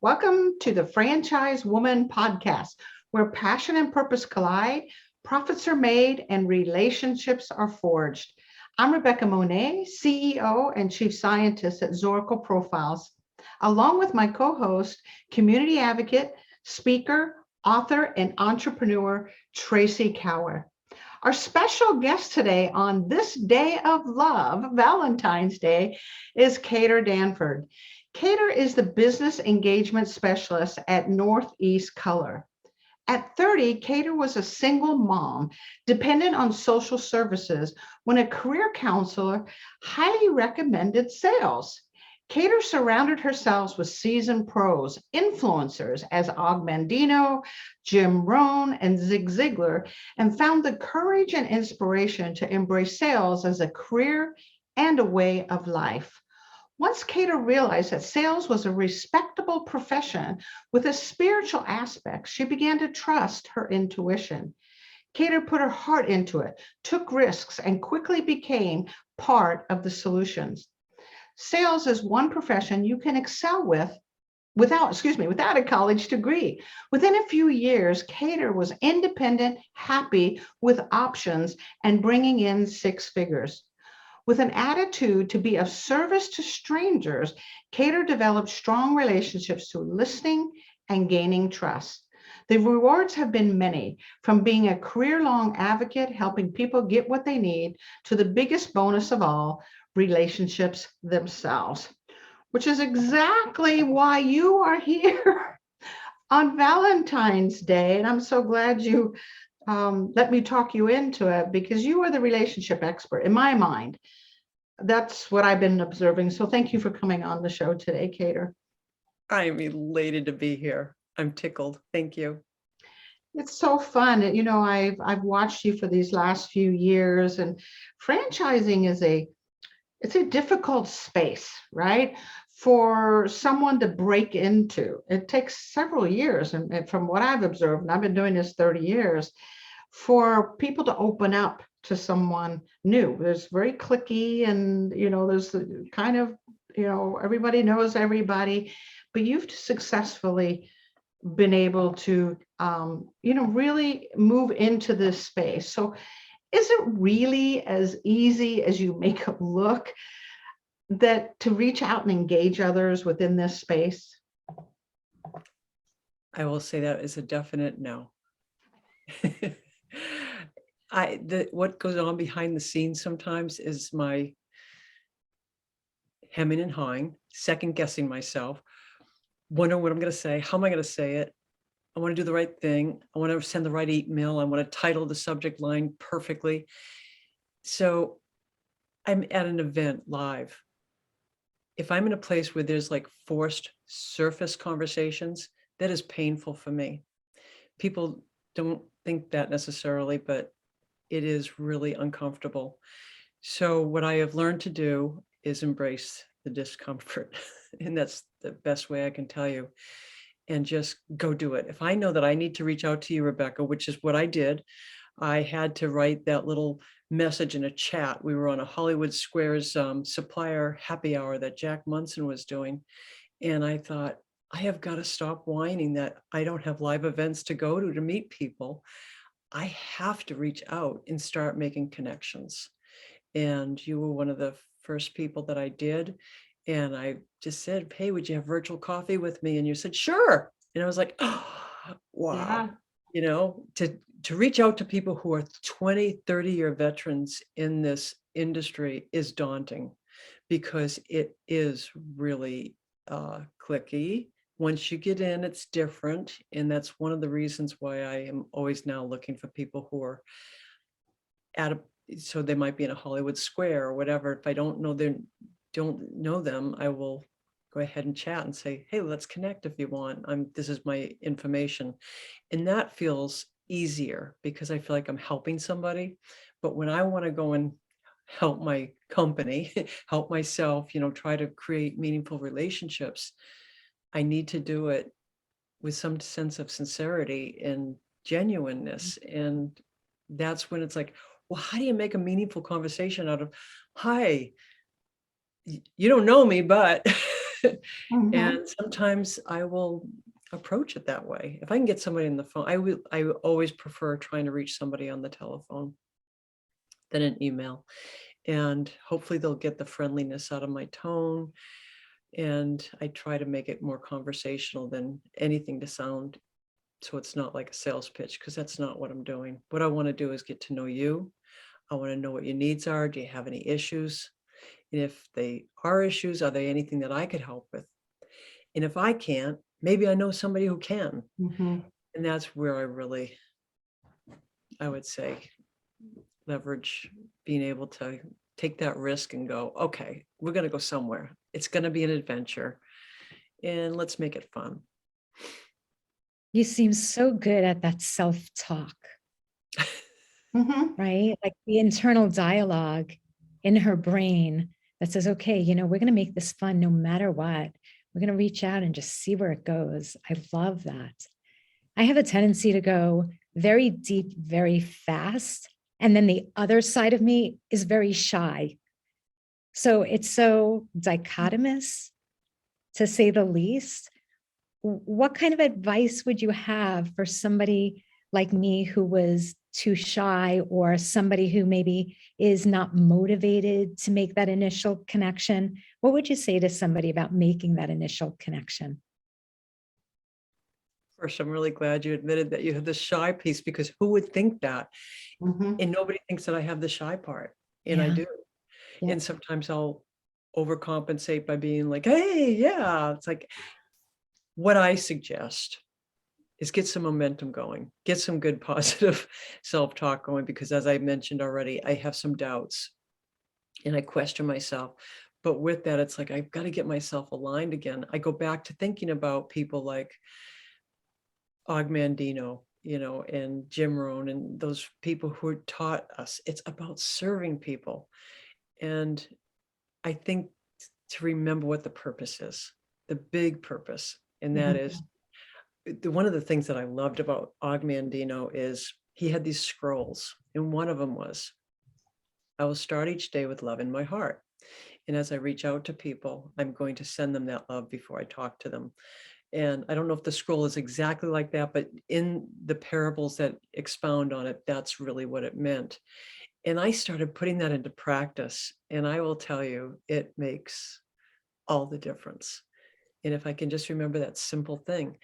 Welcome to the Franchise Woman podcast, where passion and purpose collide, profits are made, and relationships are forged. I'm Rebecca Monet, CEO and Chief Scientist at Zoracle Profiles, along with my co host, community advocate, speaker, author, and entrepreneur, Tracy Kawa. Our special guest today on this day of love, Valentine's Day, is Kater Danford. Kater is the business engagement specialist at Northeast Color. At 30, Kater was a single mom, dependent on social services, when a career counselor highly recommended sales. Kater surrounded herself with seasoned pros, influencers as Og Mandino, Jim Rohn, and Zig Ziglar, and found the courage and inspiration to embrace sales as a career and a way of life. Once Kater realized that sales was a respectable profession with a spiritual aspect, she began to trust her intuition. Kater put her heart into it, took risks, and quickly became part of the solutions. Sales is one profession you can excel without a college degree. Within a few years, Kater was independent, happy with options, and bringing in six figures. With an attitude to be of service to strangers, Kater developed strong relationships through listening and gaining trust. The rewards have been many, from being a career-long advocate, helping people get what they need, to the biggest bonus of all, relationships themselves, which is exactly why you are here on Valentine's Day. And I'm so glad you let me talk you into it, because you are the relationship expert in my mind. That's what I've been observing. So thank you for coming on the show today, Kater. I am elated to be here. I'm tickled. Thank you. It's so fun. I've watched you for these last few years, and franchising is it's a difficult space, right? For someone to break into. It takes several years. And from what I've observed, and I've been doing this 30 years, for people to open up to someone new. There's very clicky, and there's the kind of, everybody knows everybody, but you've successfully been able to really move into this space. So is it really as easy as you make it look, that to reach out and engage others within this space? I will say that is a definite no. What goes on behind the scenes sometimes is my hemming and hawing, second guessing myself, wondering what I'm going to say, how am I going to say it? I want to do the right thing. I want to send the right email. I want to title the subject line perfectly. So I'm at an event live. If I'm in a place where there's like forced surface conversations, that is painful for me. People don't think that necessarily, but it is really uncomfortable. So what I have learned to do is embrace the discomfort. And that's the best way I can tell you. And just go do it. If I know that I need to reach out to you, Rebecca, which is what I did, I had to write that little message in a chat. We were on a Hollywood Squares supplier happy hour that Jack Munson was doing. And I thought, I have got to stop whining that I don't have live events to go to meet people. I have to reach out and start making connections. And you were one of the first people that I did. And I just said, hey, would you have virtual coffee with me? And you said, sure. And I was like, oh, wow. Yeah. To reach out to people who are 20, 30-year veterans in this industry is daunting, because it is really clicky. Once you get in, it's different. And that's one of the reasons why I am always now looking for people who are so they might be in a Hollywood Square or whatever. If I don't know them, I will go ahead and chat and say, hey, let's connect if you want. This is my information. And that feels easier because I feel like I'm helping somebody. But when I want to go and help my company, help myself, try to create meaningful relationships, I need to do it with some sense of sincerity and genuineness. And that's when it's like, well, how do you make a meaningful conversation out of, hi, you don't know me, but Mhm. And sometimes I will approach it that way. If I can get somebody on the phone, I always prefer trying to reach somebody on the telephone than an email. And hopefully they'll get the friendliness out of my tone. And I try to make it more conversational than anything to sound, so it's not like a sales pitch, because that's not what I'm doing. What I want to do is get to know you. I want to know what your needs are. Do you have any issues? And if they are issues, are they anything that I could help with? And if I can't, maybe I know somebody who can. Mhm. And that's where I really, I would say, leverage being able to take that risk and go, okay, we're going to go somewhere. It's going to be an adventure and let's make it fun. You seem so good at that self-talk, Mhm. right? Like the internal dialogue in her brain that says, okay, we're going to make this fun no matter what. We're going to reach out and just see where it goes. I love that. I have a tendency to go very deep, very fast. And then the other side of me is very shy. So it's so dichotomous, to say the least. What kind of advice would you have for somebody like me who was too shy, or somebody who maybe is not motivated to make that initial connection? What would you say to somebody about making that initial connection? First, I'm really glad you admitted that you had the shy piece, because who would think that? Mhm. And nobody thinks that I have the shy part, and I Yeah. do. Yeah. And sometimes I'll overcompensate by being like, hey, yeah. It's like, what I suggest is get some momentum going, get some good positive self-talk going, because as I mentioned already, I have some doubts and I question myself. But with that, it's like, I've got to get myself aligned again. I go back to thinking about people like Og Mandino, and Jim Rohn, and those people who taught us it's about serving people. And I think to remember what the purpose is, the big purpose. And that Mhm. is one of the things that I loved about Og Mandino is he had these scrolls. And one of them was, I will start each day with love in my heart. And as I reach out to people, I'm going to send them that love before I talk to them. And I don't know if the scroll is exactly like that, but in the parables that expound on it, that's really what it meant. And I started putting that into practice. And I will tell you, it makes all the difference. And if I can just remember that simple thing,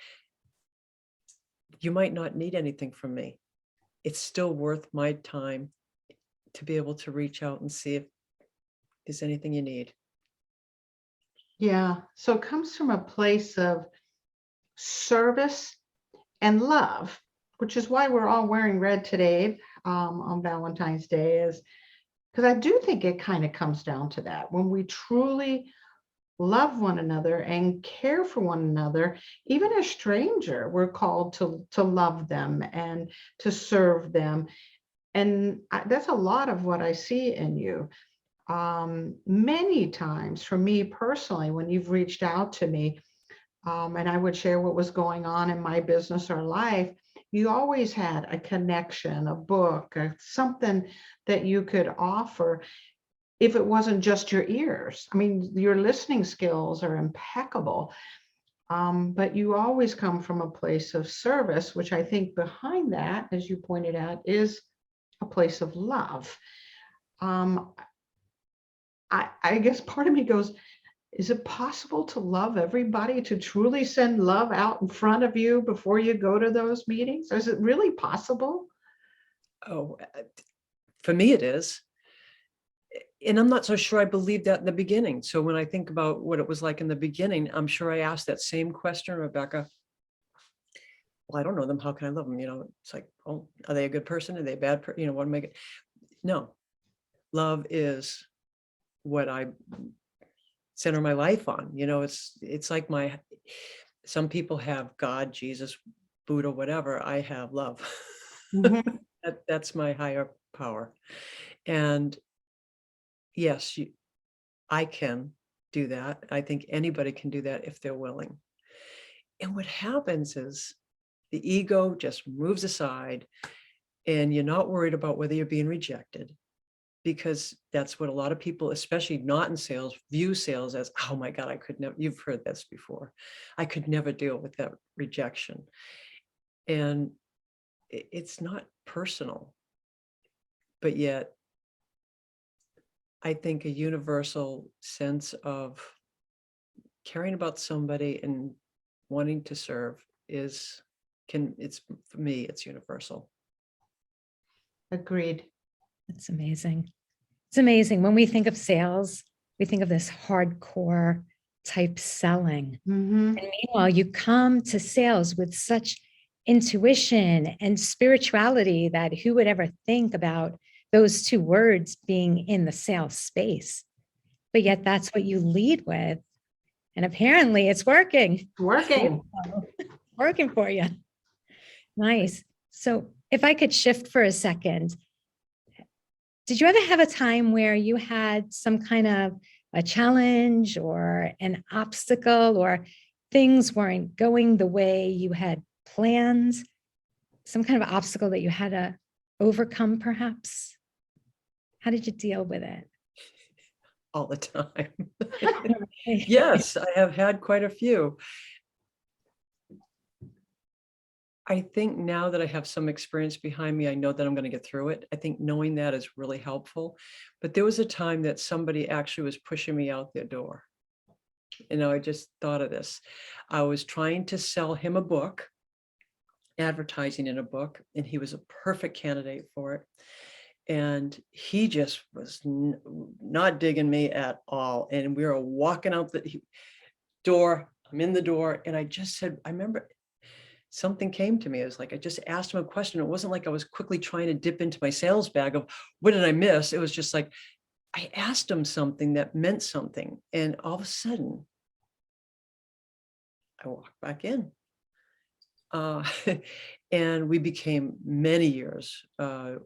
you might not need anything from me. It's still worth my time to be able to reach out and see if there's anything you need. Yeah. So it comes from a place of service and love, which is why we're all wearing red today, on Valentine's Day, is because I do think it kind of comes down to that. When we truly love one another and care for one another, even a stranger, we're called to love them and to serve them. And that's a lot of what I see in you. Many times for me personally, when you've reached out to me, and I would share what was going on in my business or life, you always had a connection, a book, or something that you could offer. If it wasn't just your ears, I mean, your listening skills are impeccable, but you always come from a place of service, which I think behind that, as you pointed out, is a place of love. Um, I guess part of me goes, is it possible to love everybody, to truly send love out in front of you before you go to those meetings? Is it really possible? Oh, for me, it is. And I'm not so sure I believed that in the beginning. So when I think about what it was like in the beginning, I'm sure I asked that same question, Rebecca. Well, I don't know them. How can I love them? It's like, oh, are they a good person? Are they a bad person? What make it? No, love is what I center my life on. It's like some people have God, Jesus, Buddha, whatever. I have love. Mhm. That's my higher power. And yes, I can do that. I think anybody can do that if they're willing. And what happens is the ego just moves aside, and you're not worried about whether you're being rejected. because that's what a lot of people, especially not in sales, view sales as, oh my God, I could never, you've heard this before. I could never deal with that rejection. And it's not personal, but yet I think a universal sense of caring about somebody and wanting to serve it's, for me, it's universal. Agreed. It's amazing. It's amazing. When we think of sales, we think of this hardcore type selling. Mm-hmm. And meanwhile, you come to sales with such intuition and spirituality that who would ever think about those two words being in the sales space? But yet that's what you lead with. And apparently it's working. Working. Working for you. Nice. So if I could shift for a second, did you ever have a time where you had some kind of a challenge or an obstacle, or things weren't going the way you had planned? Some kind of obstacle that you had to overcome, perhaps? How did you deal with it? All the time. Yes, I have had quite a few. I think now that I have some experience behind me, I know that I'm going to get through it. I think knowing that is really helpful. But there was a time that somebody actually was pushing me out their door. I just thought of this. I was trying to sell him a book, advertising in a book, and he was a perfect candidate for it. And he just was not digging me at all. And we were walking out the door. I'm in the door. And I just said, I remember something came to me. It was like, I just asked him a question. It wasn't like I was quickly trying to dip into my sales bag of what did I miss? It was just like, I asked him something that meant something. And all of a sudden, I walked back in. And we became many years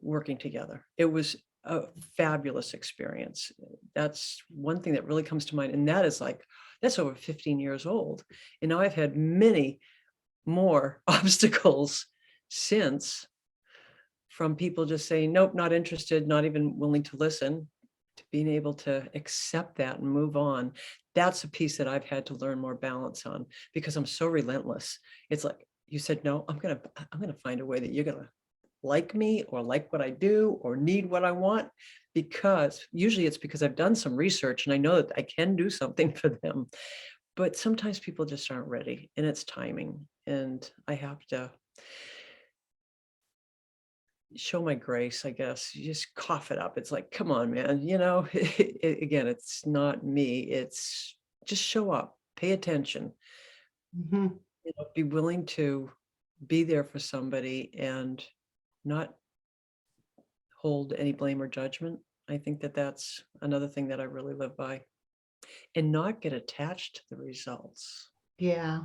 working together. It was a fabulous experience. That's one thing that really comes to mind. And that is like, that's over 15 years old. And now I've had many more obstacles since, from people just saying, nope, not interested, not even willing to listen, to being able to accept that and move on. That's a piece that I've had to learn more balance on, because I'm so relentless. It's like, you said, no, I'm going to find a way that you're going to like me or like what I do or need what I want, because usually it's because I've done some research and I know that I can do something for them. But sometimes people just aren't ready, and it's timing. And I have to show my grace, I guess. You just cough it up. It's like, come on, man. Again, it's not me. It's just show up, pay attention. Mm-hmm. Be willing to be there for somebody and not hold any blame or judgment. I think that that's another thing that I really live by, and not get attached to the results. Yeah.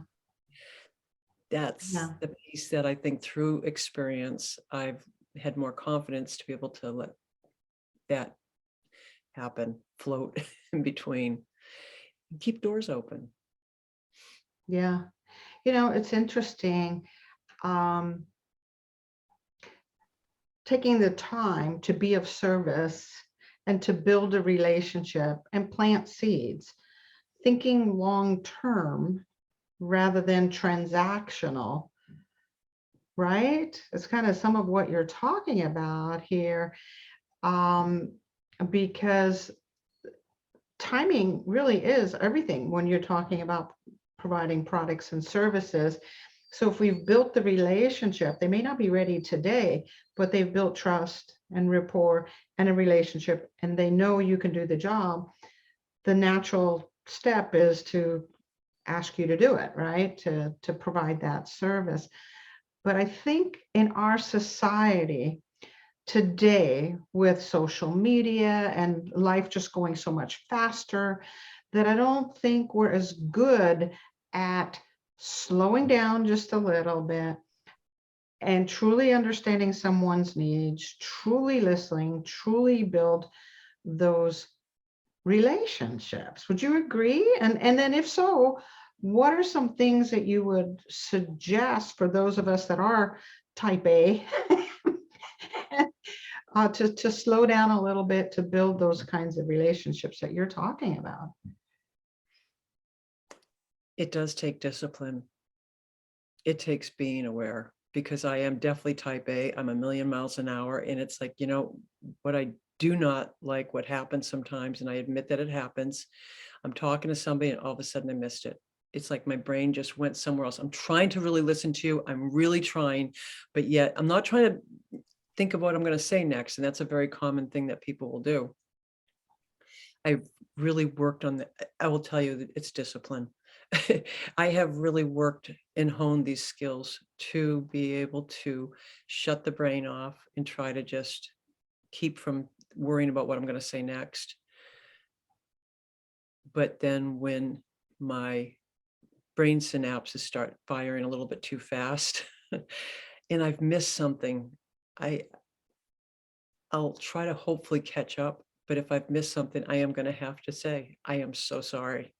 That's the piece that I think through experience, I've had more confidence to be able to let that happen, float in between, and keep doors open. Yeah. It's interesting. Taking the time to be of service and to build a relationship and plant seeds, thinking long term rather than transactional, right? It's kind of some of what you're talking about here, because timing really is everything when you're talking about providing products and services. So if we've built the relationship, they may not be ready today, but they've built trust and rapport and a relationship, and they know you can do the job. The natural step is to ask you to do it, right? To provide that service. But I think in our society today, with social media and life just going so much faster, that I don't think we're as good at slowing down just a little bit and truly understanding someone's needs, truly listening, truly build those relationships. Would you agree? And then if so, what are some things that you would suggest for those of us that are type A to slow down a little bit to build those kinds of relationships that you're talking about. It does take discipline. It takes being aware, because I am definitely type A. I'm a million miles an hour. And it's like, what I do not like, what happens sometimes, and I admit that it happens. I'm talking to somebody and all of a sudden I missed it. It's like my brain just went somewhere else. I'm trying to really listen to you. I'm really trying, but yet I'm not trying to think of what I'm going to say next. And that's a very common thing that people will do. I've really worked on that. I will tell you that it's discipline. I have really worked and honed these skills to be able to shut the brain off and try to just keep from worrying about what I'm going to say next. But then when my brain synapses start firing a little bit too fast and I've missed something, I'll try to hopefully catch up. But if I've missed something, I am going to have to say, I am so sorry.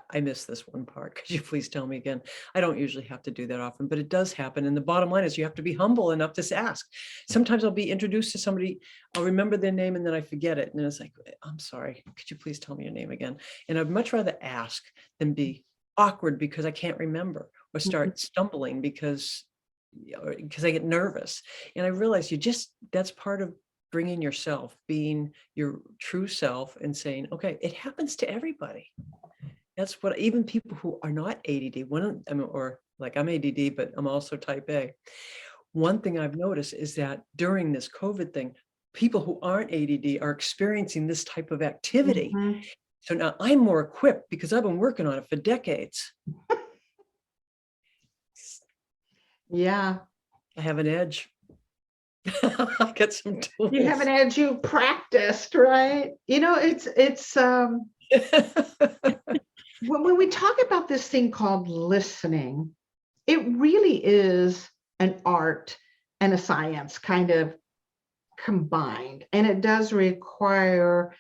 I missed this one part. Could you please tell me again? I don't usually have to do that often, but it does happen. And the bottom line is you have to be humble enough to ask. Sometimes I'll be introduced to somebody, I'll remember their name and then I forget it. And then it's like, I'm sorry, could you please tell me your name again? And I'd much rather ask than be awkward because I can't remember, or start stumbling because I get nervous. And I realize that's part of bringing yourself, being your true self and saying, okay, it happens to everybody. That's what even people who are not ADD, or like I'm ADD, but I'm also type A. One thing I've noticed is that during this COVID thing, people who aren't ADD are experiencing this type of activity. So now I'm more equipped because I've been working on it for decades. Yeah. I have an edge. I got some tools. You have an edge, you practiced, right? It's when we talk about this thing called listening, it really is an art and a science kind of combined, and it does require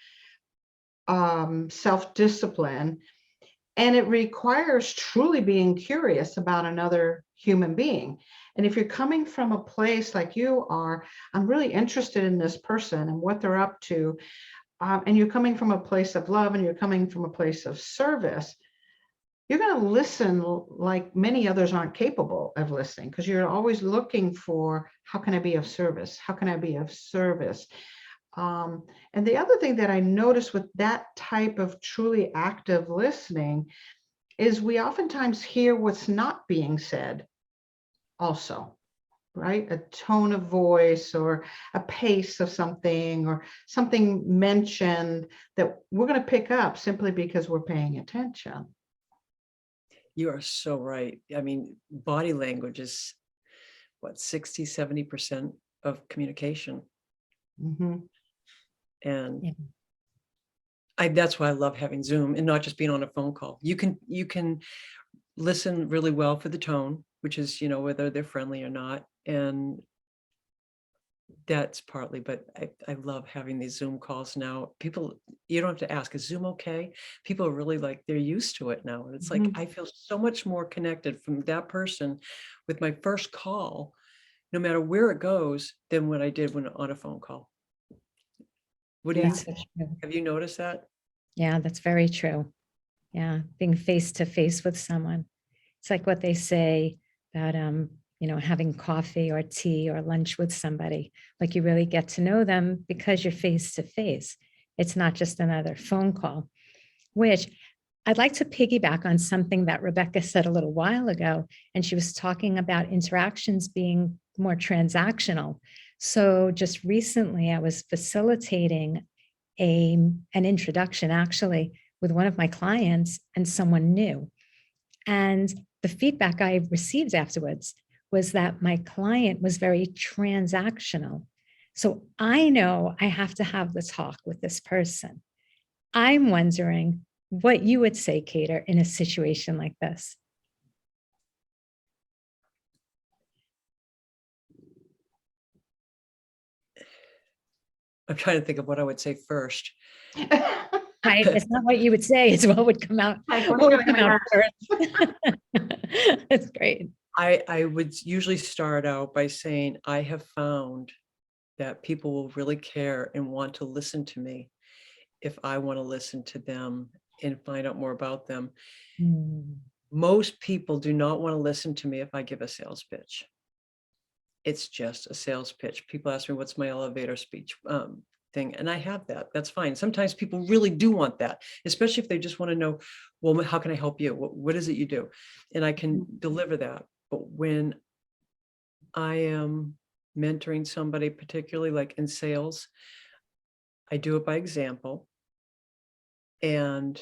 self-discipline, and it requires truly being curious about another human being. And if you're coming from a place like you are, I'm really interested in this person and what they're up to, and you're coming from a place of love and you're coming from a place of service, you're going to listen like many others aren't capable of listening, because you're always looking for, how can I be of service? How can I be of service? And the other thing that I notice with that type of truly active listening is we oftentimes hear what's not being said also, right? A tone of voice or a pace of something or something mentioned that we're going to pick up simply because we're paying attention. You are so right. I mean, body language is what, 60, 70% of communication. And that's why I love having Zoom and not just being on a phone call. You can listen really well for the tone, which is, whether they're friendly or not. And that's partly, but I love having these Zoom calls now. People, you don't have to ask, is Zoom okay? People are really like, they're used to it now. And it's like, I feel so much more connected from that person with my first call, no matter where it goes, than what I did when on a phone call. What do you, have you noticed that? Yeah, that's very true. Yeah, being face to face with someone. It's like what they say about, having coffee or tea or lunch with somebody. Like you really get to know them because you're face to face. It's not just another phone call, which I'd like to piggyback on something that Rebecca said a little while ago. And she was talking about interactions being more transactional. So just recently I was facilitating an introduction actually with one of my clients and someone new. And the feedback I received afterwards was that my client was very transactional. So I know I have to have the talk with this person. I'm wondering what you would say, Kater, in a situation like this. I'm trying to think of what I would say first. Right? It's not what you would say, it's what would come out. What would come out first. That's great. I would usually start out by saying, I have found that people will really care and want to listen to me if I want to listen to them and find out more about them. Mm. Most people do not want to listen to me if I give a sales pitch. It's just a sales pitch. People ask me, what's my elevator speech thing? And I have that. That's fine. Sometimes people really do want that, especially if they just want to know, well, how can I help you? What is it you do? And I can deliver that. But when I am mentoring somebody, particularly like in sales, I do it by example. And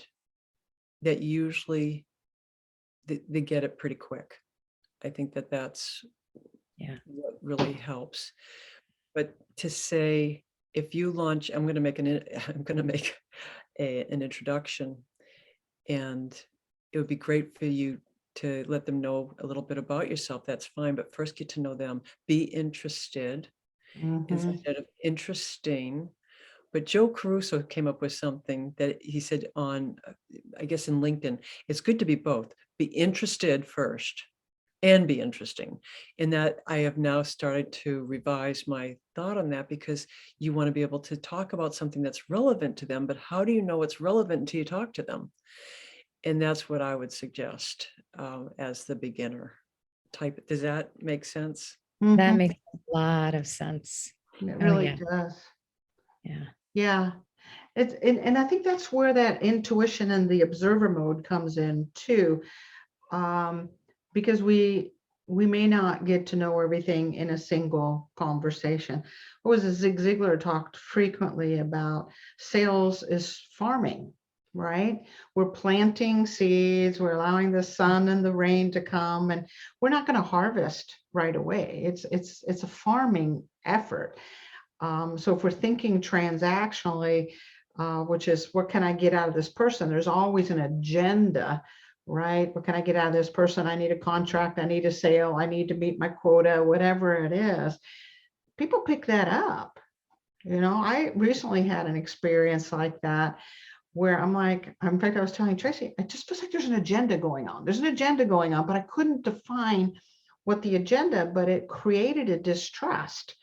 that usually they get it pretty quick. I think that that's what really helps. But to say, if you launch, I'm going to make an introduction, and it would be great for you to let them know a little bit about yourself. That's fine, but first get to know them. Be interested instead of interesting. But Joe Caruso came up with something that he said on, I guess in LinkedIn, it's good to be both. Be interested first and be interesting. And that I have now started to revise my thought on that, because you want to be able to talk about something that's relevant to them, but how do you know it's relevant until you talk to them? And that's what I would suggest as the beginner type. Does that make sense? That makes a lot of sense. It really does. Yeah. Yeah. And I think that's where that intuition and the observer mode comes in too. Because we may not get to know everything in a single conversation. What was it? Zig Ziglar talked frequently about sales is farming, right? We're planting seeds, we're allowing the sun and the rain to come, and we're not going to harvest right away. It's a farming effort. So if we're thinking transactionally, which is what can I get out of this person? There's always an agenda, right? What can I get out of this person? I need a contract, I need a sale, I need to meet my quota, whatever it is. People pick that up. I recently had an experience like that where I'm like, in fact, I was telling Tracy, it just feels like there's an agenda going on. There's an agenda going on, but I couldn't define what the agenda, but it created a distrust.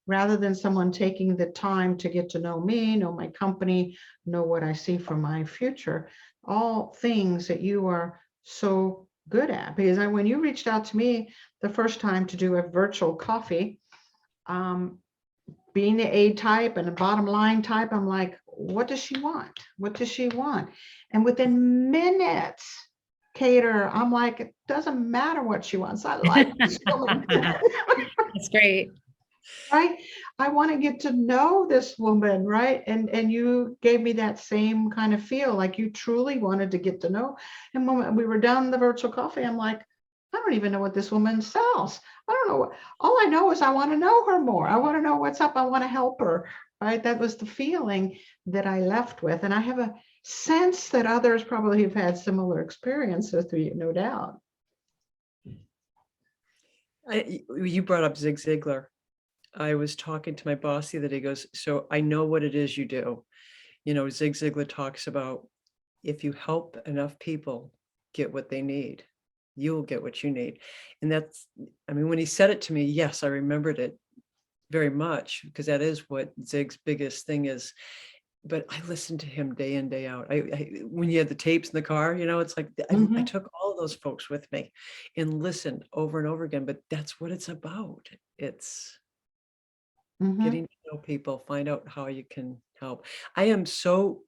Rather than someone taking the time to get to know me, know my company, know what I see for my future, all things that you are so good at. Because when you reached out to me the first time to do a virtual coffee, being the A type and the bottom line type, I'm like, what does she want? What does she want? And within minutes, Kater, I'm like, it doesn't matter what she wants. I like this woman. That's great. Right? I want to get to know this woman, right? And you gave me that same kind of feel, like you truly wanted to get to know. And when we were done the virtual coffee, I'm like, I don't even know what this woman sells. I don't know. All I know is I want to know her more. I want to know what's up. I want to help her, right? That was the feeling that I left with. And I have a sense that others probably have had similar experiences, no doubt. You brought up Zig Ziglar. I was talking to my boss the other day, he goes, so I know what it is you do. Zig Ziglar talks about, if you help enough people get what they need, you'll get what you need. And that's, when he said it to me, yes, I remembered it very much, because that is what Zig's biggest thing is. But I listened to him day in, day out. When you had the tapes in the car, it's like, I took all those folks with me and listened over and over again, but that's what it's about. It's getting to know people, find out how you can help. I am so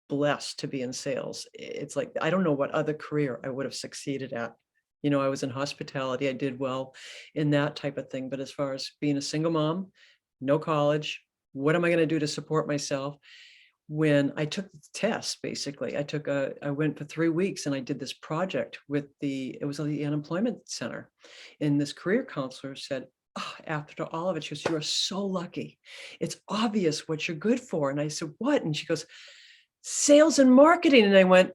blessed to be in sales. It's like, I don't know what other career I would have succeeded at. I was in hospitality, I did well in that type of thing. But as far as being a single mom, no college, what am I going to do to support myself? When I took the test, basically, I went for 3 weeks and I did this project with it was the unemployment center. And this career counselor said, after all of it, she goes, you are so lucky. It's obvious what you're good for. And I said, what? And she goes, sales and marketing. And I went,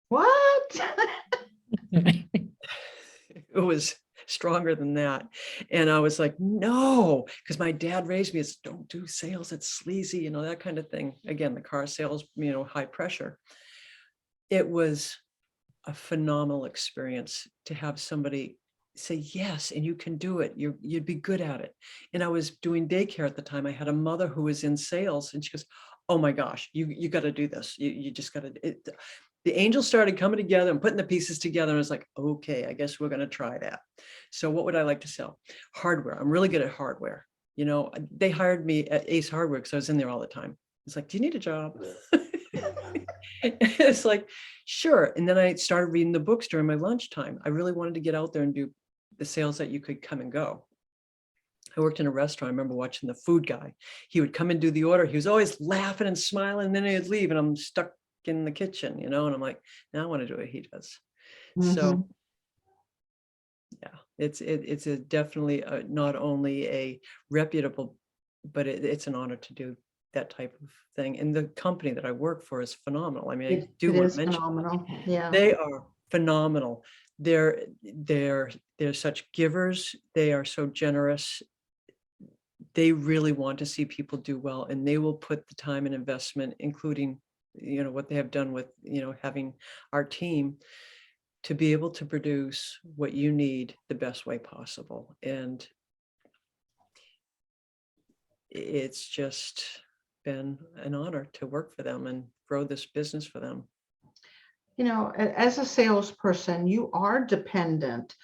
what? It was stronger than that. And I was like, no, because my dad raised me as, don't do sales, it's sleazy, that kind of thing. Again, the car sales, high pressure. It was a phenomenal experience to have somebody say yes, and you can do it. You'd be good at it. And I was doing daycare at the time. I had a mother who was in sales, and she goes, "Oh my gosh, you got to do this. You just got to." The angels started coming together and putting the pieces together. And I was like, okay, I guess we're going to try that. So what would I like to sell? Hardware. I'm really good at hardware. You know, they hired me at Ace Hardware because I was in there all the time. It's like, do you need a job? It's like, sure. And then I started reading the books during my lunchtime. I really wanted to get out there and do the sales that you could come and go. I worked in a restaurant. I remember watching the food guy. He would come and do the order. He was always laughing and smiling, and then he'd leave, and I'm stuck in the kitchen, you know, and I'm like, now I want to do what he does. So yeah, it's a definitely not only a reputable, but it's an honor to do that type of thing. And the company that I work for is phenomenal. I mean, I do want to mention phenomenal. Yeah, they are phenomenal. They're such givers. They are so generous. They really want to see people do well, and they will put the time and investment, including, you know, what they have done with, you know, having our team to be able to produce what you need the best way possible. And it's just been an honor to work for them and grow this business for them. you know, as a salesperson, you are dependent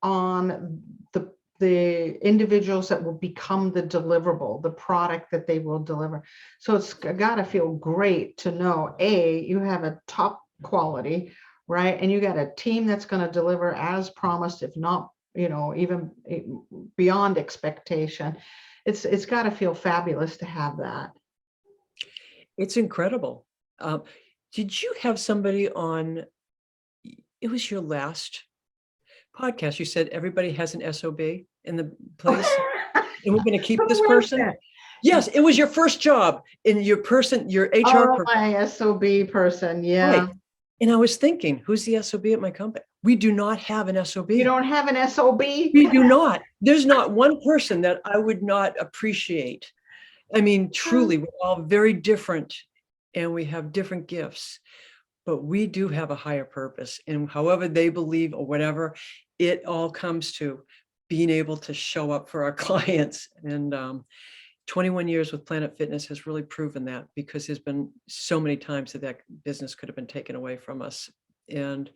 on the individuals that will become the deliverable, the product that they will deliver. So it's got to feel great to know, you have a top quality, right? And you got a team that's going to deliver as promised, if not, you know, even beyond expectation. It's got to feel fabulous to have that. It's incredible. Did you have somebody on, it was your last podcast, you said everybody has an SOB in the place, and we're going to keep this person? Yes, it was your first job, in your HR person. My SOB person, yeah. Right. And I was thinking, who's the SOB at my company? We do not have an SOB. You don't have an SOB? We do not. There's not one person that I would not appreciate. I mean, truly, we're all very different, and we have different gifts, but we do have a higher purpose. And however they believe or whatever, it all comes to being able to show up for our clients. And 21 years with Planet Fitness has really proven that, because there's been so many times that business could have been taken away from us. And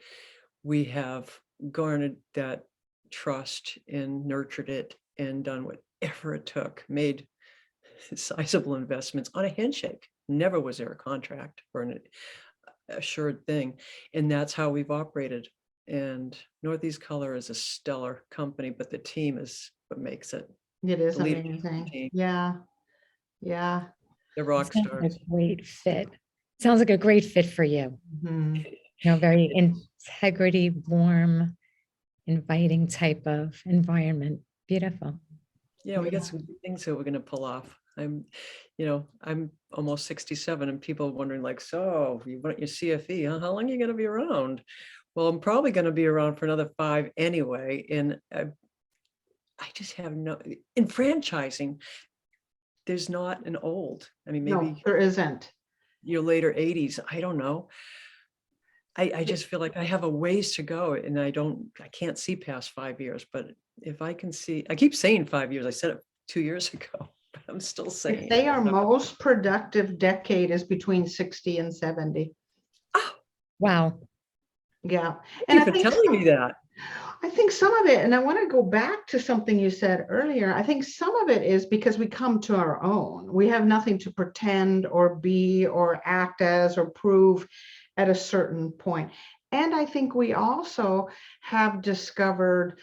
we have garnered that trust and nurtured it and done whatever it took, made sizable investments on a handshake. Never was there a contract or an assured thing. And that's how we've operated. And Northeast Color is a stellar company, but the team is what makes it. It is amazing. Yeah. Yeah. They're rock stars. A great fit. Sounds like a great fit for you. Mm-hmm. You know, very integrity, warm, inviting type of environment. Beautiful. Yeah, we got some good things that we're going to pull off. I'm almost 67, and people are wondering, like, so you want your CFE, huh? How long are you going to be around? Well, I'm probably going to be around for another 5 anyway. And I just have in franchising, there's not an old. I mean, maybe no, there isn't. Your later 80s. I don't know. I just feel like I have a ways to go, and I can't see past 5 years. But if I can see, I keep saying 5 years. I said it 2 years ago, but I'm still saying. They are most productive decade is between 60 and 70. Oh, wow. Yeah. And thank you for telling me that. I think some of it, and I want to go back to something you said earlier. I think some of it is because we come to our own. We have nothing to pretend or be or act as or prove at a certain point. And I think we also have discovered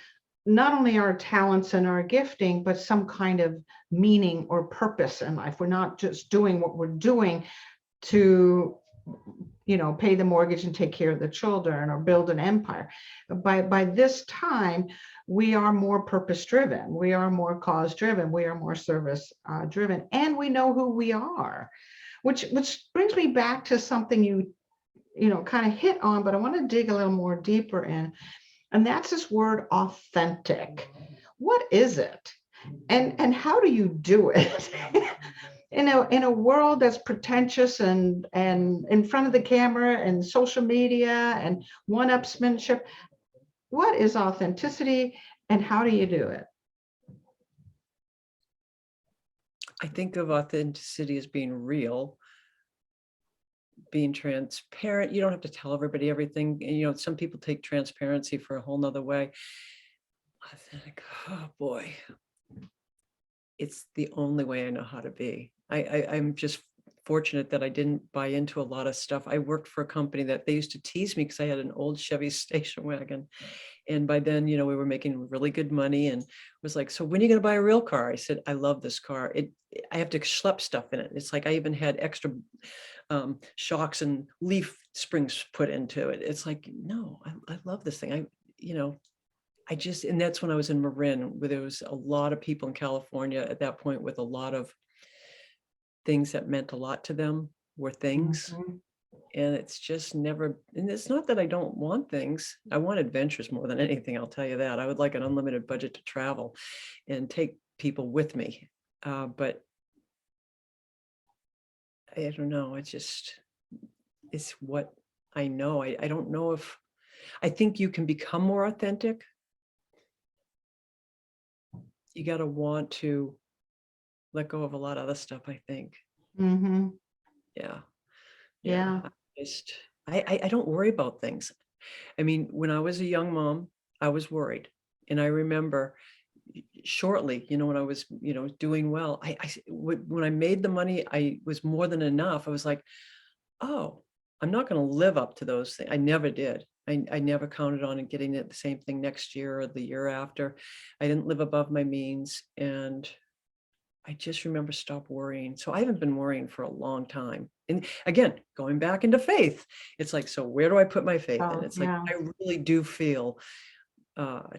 not only our talents and our gifting, but some kind of meaning or purpose in life. We're not just doing what we're doing to, you know, pay the mortgage and take care of the children or build an empire. By this time, we are more purpose driven. We are more cause driven. We are more service driven, and we know who we are, which brings me back to something you kind of hit on, but I want to dig a little more deeper in. And that's this word authentic. What is it? And how do you do it? In a world that's pretentious and in front of the camera and social media and one-upsmanship, what is authenticity And how do you do it? I think of authenticity as being real, being transparent. You don't have to tell everybody everything. You know, some people take transparency for a whole nother way. Authentic, oh boy. It's the only way I know how to be. I'm just fortunate that I didn't buy into a lot of stuff. I worked for a company that they used to tease me because I had an old Chevy station wagon. And by then, you know, we were making really good money, and was like, so when are you going to buy a real car? I said, I love this car. I have to schlep stuff in it. It's like I even had extra shocks and leaf springs put into it. It's like, no, I love this thing. And that's when I was in Marin, where there was a lot of people in California at that point with a lot of things that meant a lot to them were things. Mhm. And it's just never, and it's not that I don't want things. I want adventures more than anything, I'll tell you that. I would like an unlimited budget to travel and take people with me. But I don't know, it's what I know. I don't know if, I think you can become more authentic. You got to want to let go of a lot of other stuff, I think. Mhm. Yeah. Yeah. I don't worry about things. I mean, when I was a young mom, I was worried. And I remember shortly, you know, when I was, you know, doing well, when I made the money, I was more than enough. I was like, oh, I'm not going to live up to those things. I never did. I never counted on getting it the same thing next year or the year after. I didn't live above my means. And I just remember stop worrying. So I haven't been worrying for a long time. And again, going back into faith, it's like, so where do I put my faith in? Oh, It's like, yeah. I really do feel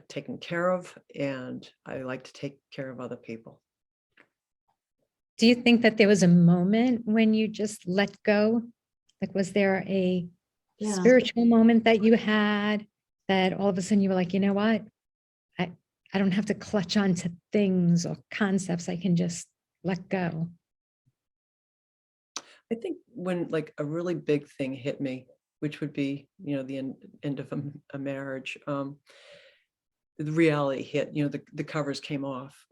taken care of, and I like to take care of other people. Do you think that there was a moment when you just let go? Like, was there a Yeah. spiritual moment that you had that all of a sudden you were like, you know what? I don't have to clutch on to things or concepts. I can just let go. I think when like a really big thing hit me, which would be, you know, the end of a marriage, the reality hit, you know, the covers came off.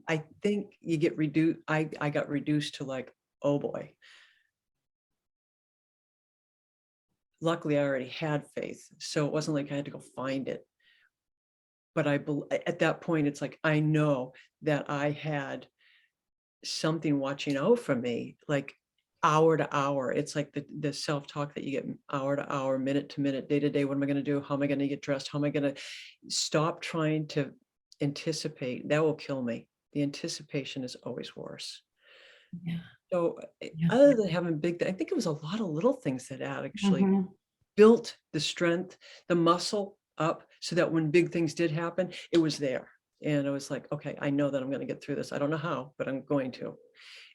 I think you get reduced. I got reduced to like, oh boy. Luckily, I already had faith, so it wasn't like I had to go find it. But at that point, it's like, I know that I had something watching out for me, like hour to hour. It's like the self-talk that you get hour to hour, minute to minute, day to day. What am I going to do? How am I going to get dressed? How am I going to stop trying to anticipate? That will kill me. The anticipation is always worse. Yeah. So Yeah. other than having I think it was a lot of little things that actually Mhm. built the strength, the muscle up, so that when big things did happen, it was there. And I was like, okay, I know that I'm going to get through this. I don't know how, but I'm going to.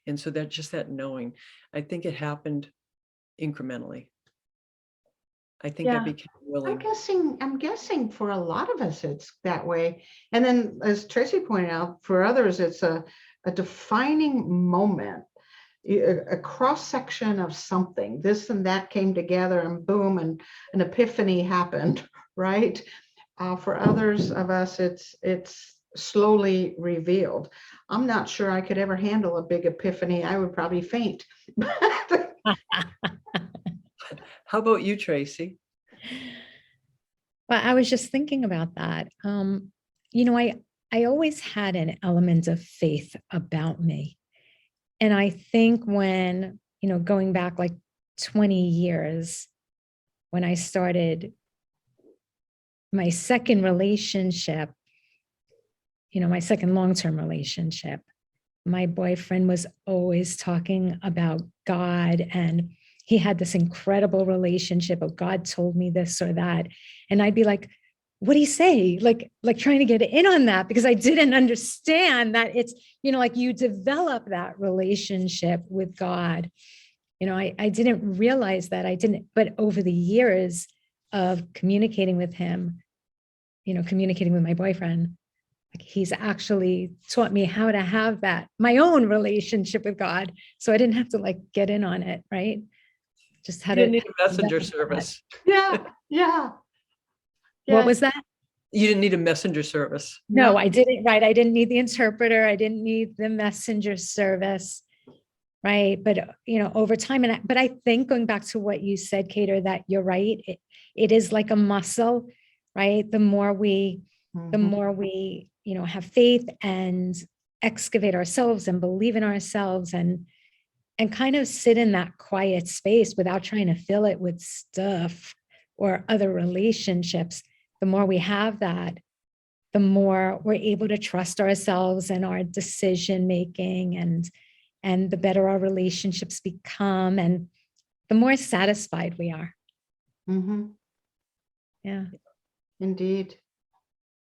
And so that knowing, I think it happened incrementally. I think I Yeah. became willing. I'm guessing for a lot of us, it's that way. And then as Tracy pointed out, for others, it's a defining moment, a cross section of something. This and that came together and boom, and an epiphany happened, right? For others of us, it's slowly revealed. I'm not sure I could ever handle a big epiphany. I would probably faint. How about you, Tracy? Well, I was just thinking about that. You know, I always had an element of faith about me. And I think when, you know, going back like 20 years, when I started my second relationship, you know, my second long-term relationship, my boyfriend was always talking about God, and he had this incredible relationship of God told me this or that. And I'd be like, what do you say? Like trying to get in on that, because I didn't understand that it's, you know, like you develop that relationship with God. You know, I didn't realize that. I didn't, but over the years of communicating with him, you know, communicating with my boyfriend, like he's actually taught me how to have that, my own relationship with God. So I didn't have to like get in on it, right? Just You had didn't to need a messenger develop that. service. Yeah, yeah, What yeah. was that? You didn't need a messenger service. No, No. I didn't, right. I didn't need the interpreter. I didn't need the messenger service. Right. But, over time, but I think going back to what you said, Kater, that you're right. It is like a muscle, right? The more we, have faith and excavate ourselves and believe in ourselves and kind of sit in that quiet space without trying to fill it with stuff or other relationships, the more we have that, the more we're able to trust ourselves and our decision making and the better our relationships become and the more satisfied we are. Mhm. Yeah. Indeed.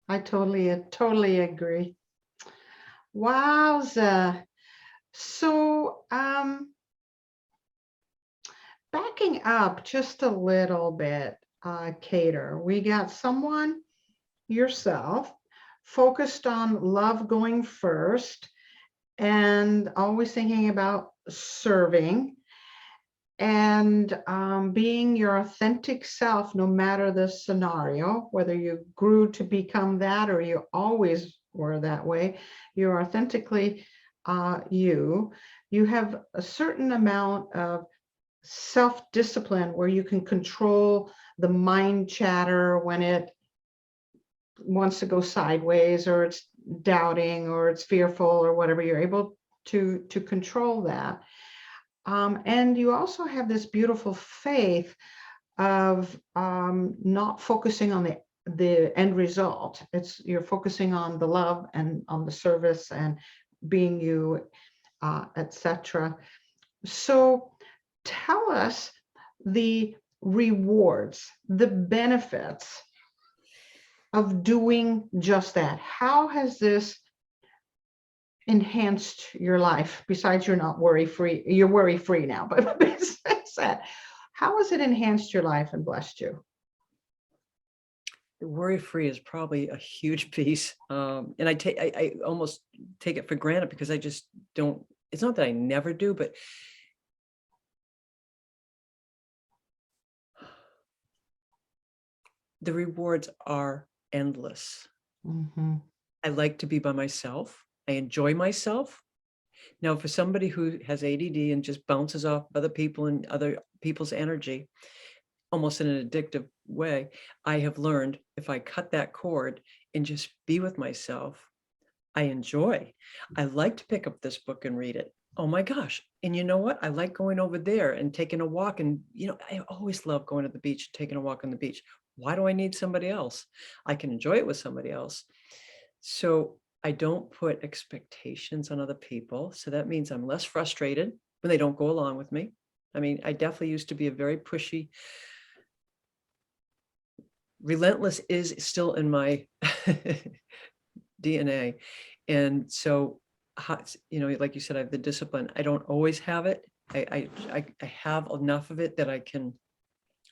I totally agree. Wowza. So, backing up just a little bit, Kater, we got someone, yourself, focused on love going first and always thinking about serving and being your authentic self, no matter the scenario, whether you grew to become that or you always were that way, you're authentically you. You have a certain amount of self-discipline where you can control the mind chatter when it wants to go sideways or it's doubting or it's fearful or whatever. You're able to control that. And you also have this beautiful faith of not focusing on the end result. You're focusing on the love and on the service and being you, etc. So tell us the rewards, the benefits of doing just that. How has this enhanced your life? Besides, you're not worry-free, you're worry-free now, but besides that, how has it enhanced your life and blessed you? Worry-free is probably a huge piece. And I almost take it for granted because I just don't, it's not that I never do, but the rewards are endless. Mm-hmm. I like to be by myself. I enjoy myself. Now, for somebody who has ADD and just bounces off other people and other people's energy, almost in an addictive way, I have learned if I cut that cord and just be with myself, I enjoy. I like to pick up this book and read it. Oh my gosh. And you know what? I like going over there and taking a walk. And, I always love going to the beach and taking a walk on the beach. Why do I need somebody else? I can enjoy it with somebody else. So I don't put expectations on other people. So that means I'm less frustrated when they don't go along with me. I mean, I definitely used to be a very pushy. Relentless is still in my DNA. And so, like you said, I have the discipline. I don't always have it. I have enough of it that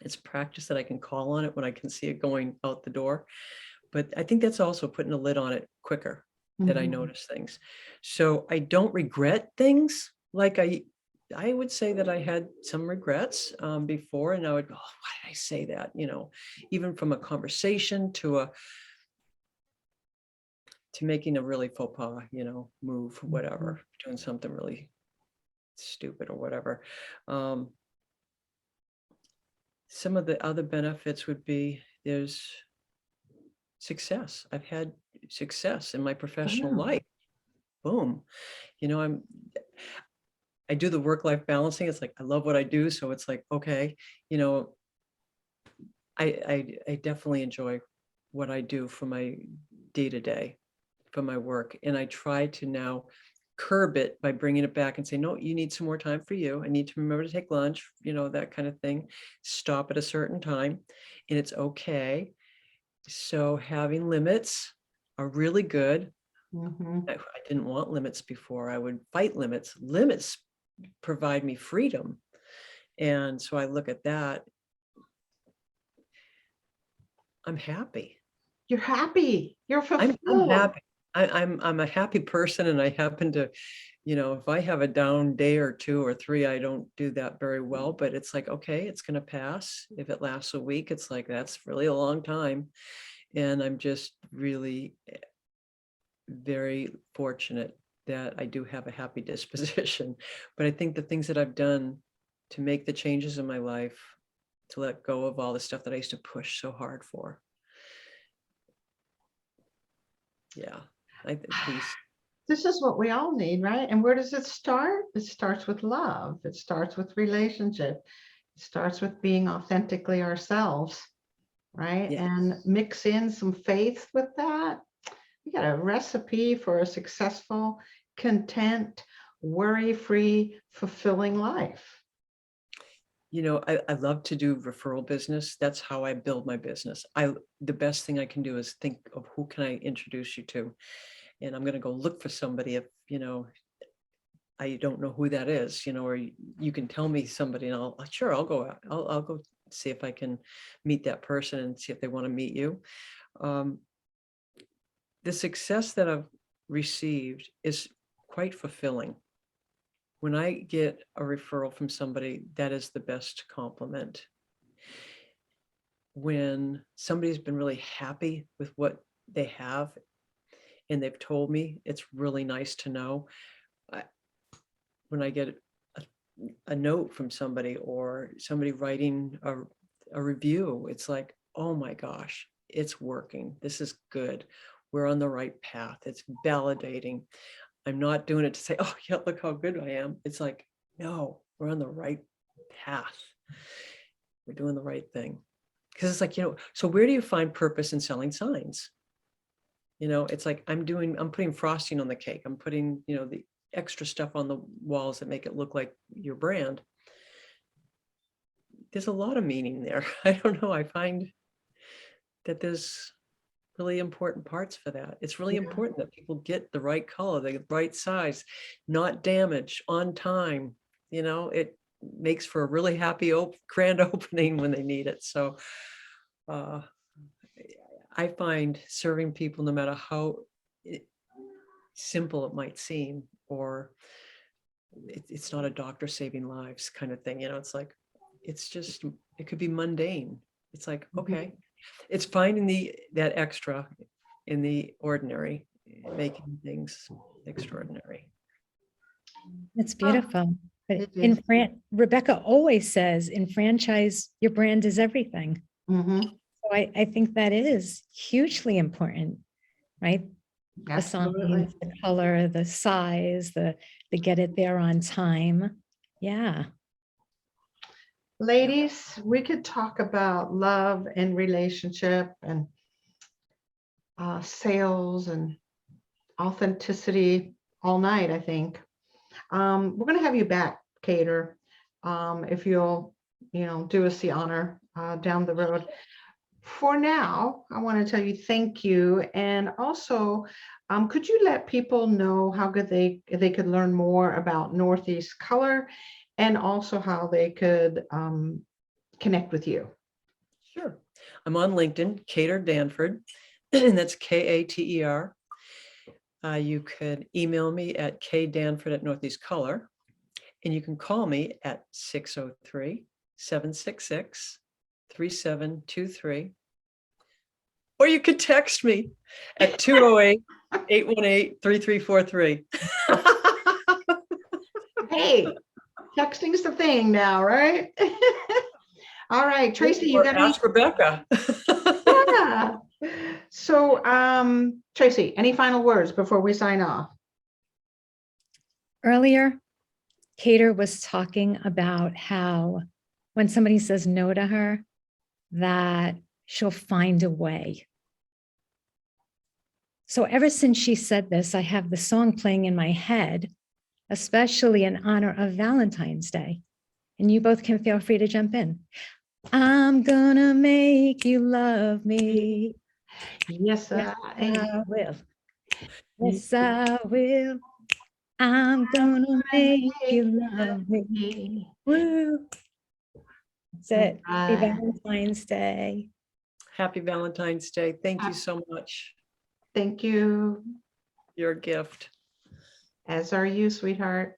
it's practice that I can call on it when I can see it going out the door. But I think that's also putting a lid on it quicker that I notice things. So I don't regret things. Like I would say that I had some regrets before, and I would go, oh, why did I say that? Even from a conversation to making a really faux pas, move, whatever, doing something really stupid or whatever. Some of the other benefits would be there's success. I've had success in my professional life. Boom. I do the work-life balancing. It's like, I love what I do. So it's like, okay, I definitely enjoy what I do for my day-to-day, for my work. And I try to now curb it by bringing it back and say, no, you need some more time for you. I need to remember to take lunch, that kind of thing. Stop at a certain time, and it's okay. So having limits are really good. I didn't want limits before. I would fight limits. Limits provide me freedom. And so I look at that. I'm happy. You're happy. You're fulfilled. I'm happy. I'm a happy person, and I happen to, if I have a down day or two or three, I don't do that very well, but it's like, okay, it's going to pass. If it lasts a week, it's like, that's really a long time. And I'm just really very fortunate that I do have a happy disposition. But I think the things that I've done to make the changes in my life, to let go of all the stuff that I used to push so hard for. Yeah, I think peace. This is what we all need, right? And where does it start? It starts with love. It starts with relationship. It starts with being authentically ourselves, right? Yes. And mix in some faith with that. We got a recipe for a successful, content, worry-free, fulfilling life. You know, I love to do referral business. That's how I build my business. The best thing I can do is think of who can I introduce you to, and I'm going to go look for somebody if, you know, I don't know who that is, you know, or you can tell me somebody, and I'll go out. I'll go see if I can meet that person and see if they want to meet you. The success that I've received is quite fulfilling. When I get a referral from somebody, that is the best compliment. When somebody's been really happy with what they have and they've told me, it's really nice to know. When I get a note from somebody or somebody writing a review, it's like, oh my gosh, it's working. This is good. We're on the right path. It's validating. I'm not doing it to say, oh yeah, look how good I am. It's like, no, we're on the right path. We're doing the right thing. Because it's like, you know, so where do you find purpose in selling signs? You know, it's like I'm putting frosting on the cake. I'm putting, you know, the extra stuff on the walls that make it look like your brand. There's a lot of meaning there. I don't know. I find that there's really important parts for that. It's really important that people get the right color, the right size, not damaged, on time. You know, it makes for a really happy grand opening when they need it. So I find serving people, no matter how simple it might seem, or it's not a doctor saving lives kind of thing. You know, it's like, it's just, it could be mundane. It's like, okay, it's finding that extra in the ordinary, making things extraordinary. That's beautiful. But it is. Rebecca always says, in franchise, your brand is everything. So I think that is hugely important, right? Absolutely. The signs, the color, the size, the get it there on time. Yeah. Ladies, we could talk about love and relationship and sales and authenticity all night, I think. We're going to have you back, Kater, if you'll, you know, do us the honor down the road. For now, I want to tell you thank you. And also, could you let people know how good they could learn more about Northeast Color, and also how they could connect with you? Sure. I'm on LinkedIn, Kater Danford, and that's Kater. You could email me at kdanford@Northeast Color, and you can call me at 603-766-3723. Or you could text me at 208-818-3343. Hey, texting's the thing now, right? All right, Tracy, you got ask Rebecca. Yeah. So, Tracy, any final words before we sign off? Earlier, Kater was talking about how when somebody says no to her, that she'll find a way. So ever since she said this, I have the song playing in my head, especially in honor of Valentine's Day. And you both can feel free to jump in. I'm gonna make you love me. Yes, I will. Yes, I will. I'm gonna make you love me. Woo. That's it. Happy Valentine's Day. Happy Valentine's Day. Thank you so much. Thank you. Your gift. As are you, sweetheart.